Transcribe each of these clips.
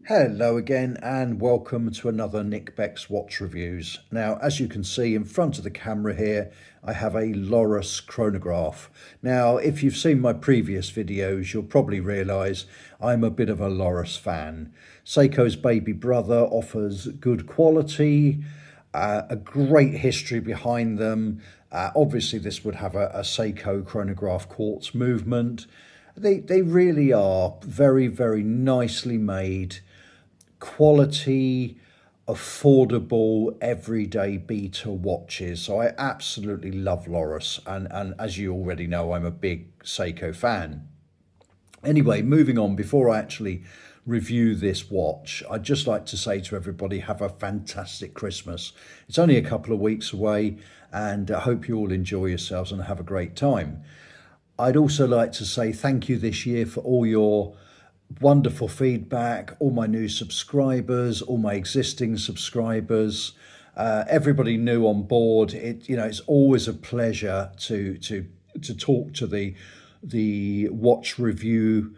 Hello again and welcome to another Nick Beck's Watch Reviews. Now, as you can see in front of the camera here, I have a Lorus chronograph. Now, if you've seen my previous videos, you'll probably realise I'm a bit of a Lorus fan. Seiko's baby brother offers good quality, a great history behind them. Obviously, this would have a Seiko chronograph quartz movement. They really are very, very nicely made, quality, affordable, everyday beta watches. So I absolutely love Lorus, and as you already know, I'm a big Seiko fan. Anyway, moving on, before I actually review this watch, I'd just like to say to everybody, have a fantastic Christmas. It's only a couple of weeks away, and I hope you all enjoy yourselves and have a great time. I'd also like to say thank you this year for all your wonderful feedback, all my new subscribers, all my existing subscribers, everybody new on board. It's always a pleasure to talk to the watch review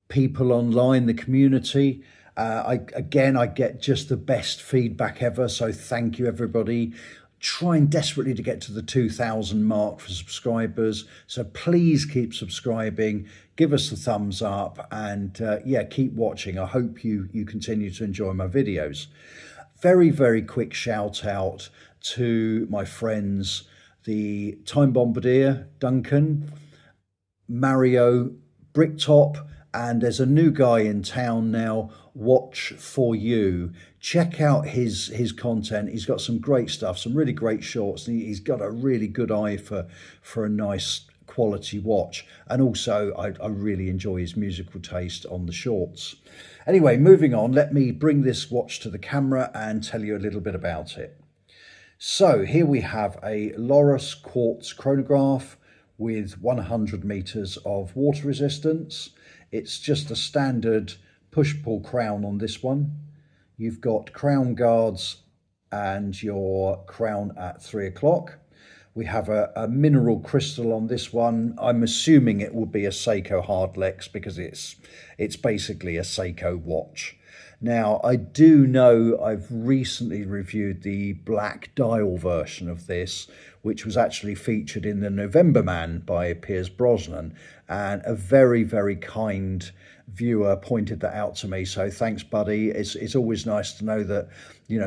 people online, the community. I get just the best feedback ever, so thank you everybody. Trying desperately to get to the 2,000 mark for subscribers, so please keep subscribing, give us a thumbs up, and yeah, keep watching. I hope you continue to enjoy my videos. Very quick shout out to my friends, the Time Bombardier, Duncan, Mario, Bricktop, and there's a new guy in town now, Watch for You. Check out his content. He's got some great stuff, some really great shorts. He's got a really good eye for a nice quality watch, and also I really enjoy his musical taste on the shorts. Anyway, moving on, let me bring this watch to the camera and tell you a little bit about it. So here we have a Lorus quartz chronograph with 100 meters of water resistance. It's just a standard push-pull crown on this one. You've got crown guards and your crown at 3 o'clock. We have a mineral crystal on this one. I'm assuming it will be a Seiko Hardlex because it's basically a Seiko watch. Now, I do know I've recently reviewed the black dial version of this, which was actually featured in the November Man by Piers Brosnan, and a very kind viewer pointed that out to me, so thanks buddy. It's always nice to know that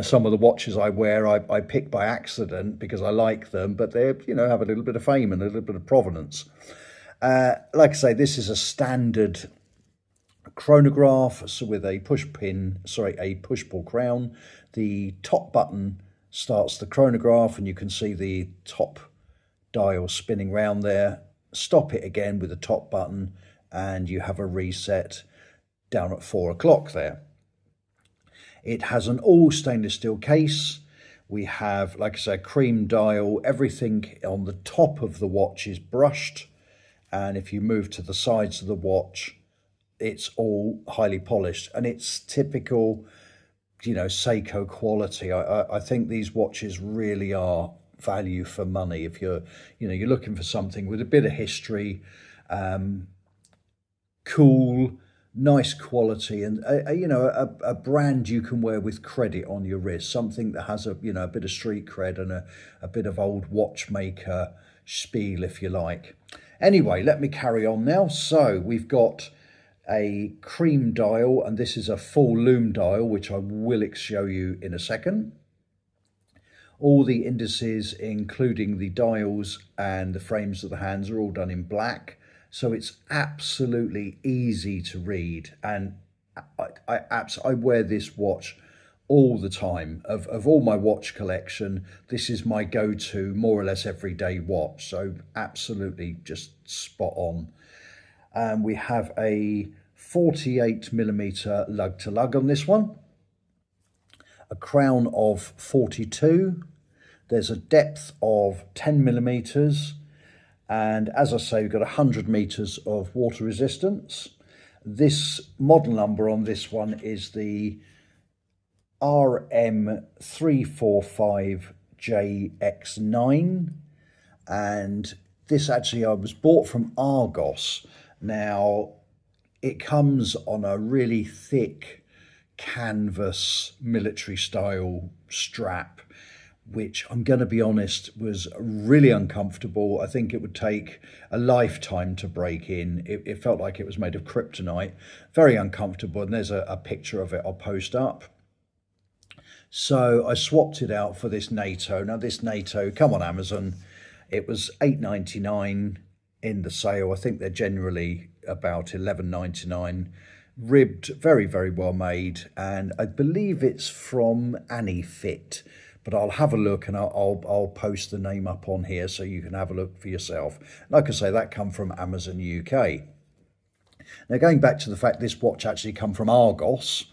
some of the watches I wear I pick by accident because I like them, but they have a little bit of fame and a little bit of provenance. Like I say, this is a standard chronograph, so with a push-pull crown. The top button starts the chronograph and you can see the top dial spinning round there. Stop it again with the top button and you have a reset down at 4 o'clock there. It has an all stainless steel case. We have, like I said, cream dial. Everything on the top of the watch is brushed, and if you move to the sides of the watch, it's all highly polished, and it's typical Seiko quality. I think these watches really are value for money if you're looking for something with a bit of history, cool, nice quality, and a brand you can wear with credit on your wrist, something that has a bit of street cred and a bit of old watchmaker spiel, if you like. Anyway, let me carry on now. So we've got a cream dial, and this is a full lume dial, which I will show you in a second. All the indices, including the dials and the frames of the hands, are all done in black, so it's absolutely easy to read. And I wear this watch all the time. Of all my watch collection, this is my go-to, more or less everyday watch, so absolutely just spot on. And we have a 48mm lug to lug on this one, a crown of 42. There's a depth of 10mm, and as I say, we've got 100 meters of water resistance. This model number on this one is the RM345JX9, and this actually I was bought from Argos. Now, it comes on a really thick canvas military style strap, which I'm going to be honest was really uncomfortable. I think it would take a lifetime to break in. It felt like it was made of kryptonite, very uncomfortable. And there's a picture of it I'll post up. So I swapped it out for this NATO. Now this NATO, come on Amazon, it was $8.99 in the sale. I think they're generally about $11.99. Ribbed, very, very well made. And I believe it's from AnyFit, but I'll have a look and I'll post the name up on here so you can have a look for yourself. Like I say, that come from Amazon UK. Now going back to the fact this watch actually come from Argos,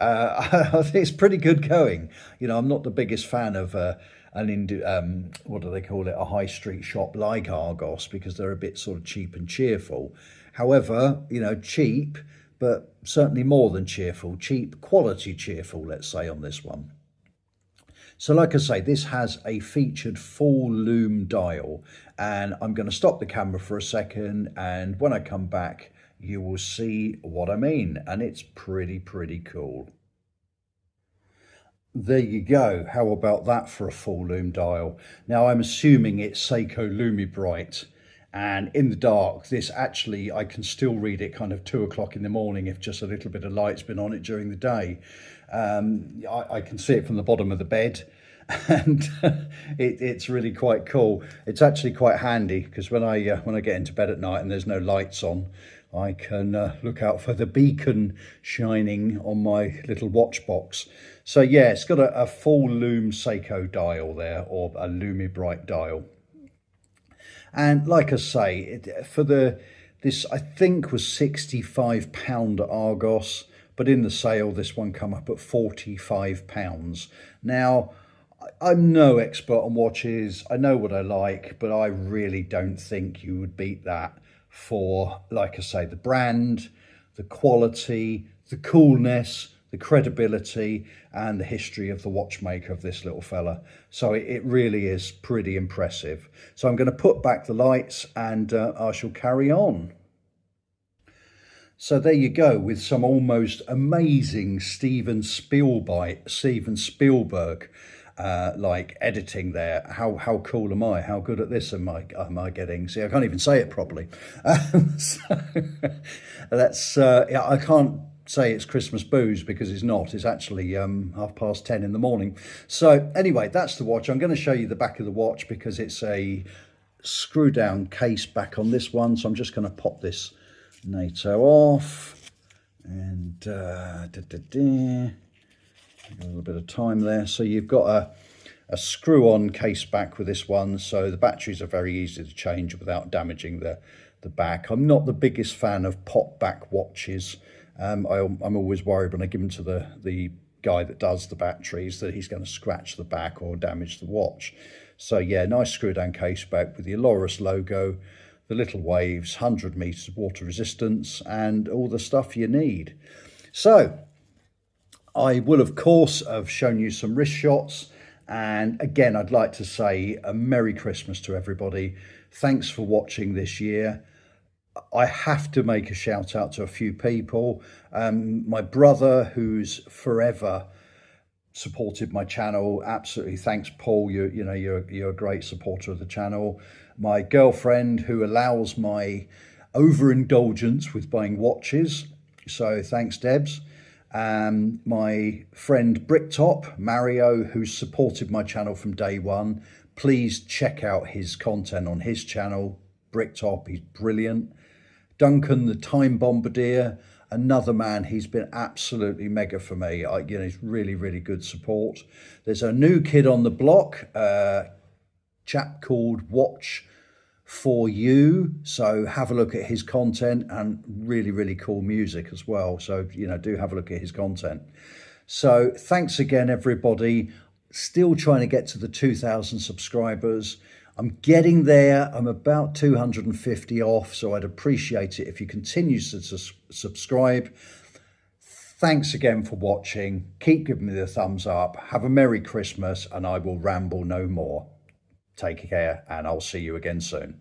I think it's pretty good going. You know, I'm not the biggest fan of what do they call it, a high street shop like Argos, because they're a bit sort of cheap and cheerful. However, you know, cheap, but certainly more than cheerful. Cheap, quality cheerful, let's say, on this one. So like I say, this has a featured full lume dial, and I'm going to stop the camera for a second, and when I come back you will see what I mean, and it's pretty cool. There you go. How about that for a full lume dial? Now I'm assuming it's Seiko Lumi Bright, and in the dark this actually, I can still read it kind of 2 o'clock in the morning if just a little bit of light's been on it during the day. I can see it from the bottom of the bed, and it's really quite cool. It's actually quite handy because when I get into bed at night and there's no lights on, I can look out for the beacon shining on my little watch box. So yeah, it's got a full lume Seiko dial there, or a Lumi Bright dial. And like I say, for this I think was £65 at Argos, but in the sale this one come up at £45. Now I'm no expert on watches, I know what I like, but I really don't think you would beat that for, like I say, the brand, the quality, the coolness, the credibility, and the history of the watchmaker of this little fella. So it really is pretty impressive. So I'm going to put back the lights and I shall carry on. So there you go, with some almost amazing Steven Spielberg like editing there. How cool am I? How good at this am I getting? See, I can't even say it properly. So that's yeah, I can't say it's Christmas booze because it's not. It's actually 10:30 in the morning. So anyway, that's the watch. I'm going to show you the back of the watch because it's a screw down case back on this one. So I'm just going to pop this NATO off and a little bit of time there. So you've got a screw-on case back with this one, so the batteries are very easy to change without damaging the back. I'm not the biggest fan of pop back watches. I'm always worried when I give them to the guy that does the batteries that he's going to scratch the back or damage the watch. So yeah, nice screw-down case back with the Lorus logo, the little waves, 100 meters of water resistance, and all the stuff you need. So I will, of course, have shown you some wrist shots. And again, I'd like to say a Merry Christmas to everybody. Thanks for watching this year. I have to make a shout out to a few people. My brother, who's forever supported my channel. Absolutely. Thanks, Paul. You're a great supporter of the channel. My girlfriend, who allows my overindulgence with buying watches. So thanks, Debs. My friend Bricktop, Mario, who's supported my channel from day one. Please check out his content on his channel. Bricktop, he's brilliant. Duncan, the Time Bombardier, another man, he's been absolutely mega for me. He's really good support. There's a new kid on the block, chap called Watch For You, so have a look at his content, and really cool music as well. So do have a look at his content. So thanks again, everybody. Still trying to get to the 2,000 subscribers. I'm getting there. I'm about 250 off, so I'd appreciate it if you continue to subscribe. Thanks again for watching. Keep giving me the thumbs up. Have a Merry Christmas, and I will ramble no more. Take care, and I'll see you again soon.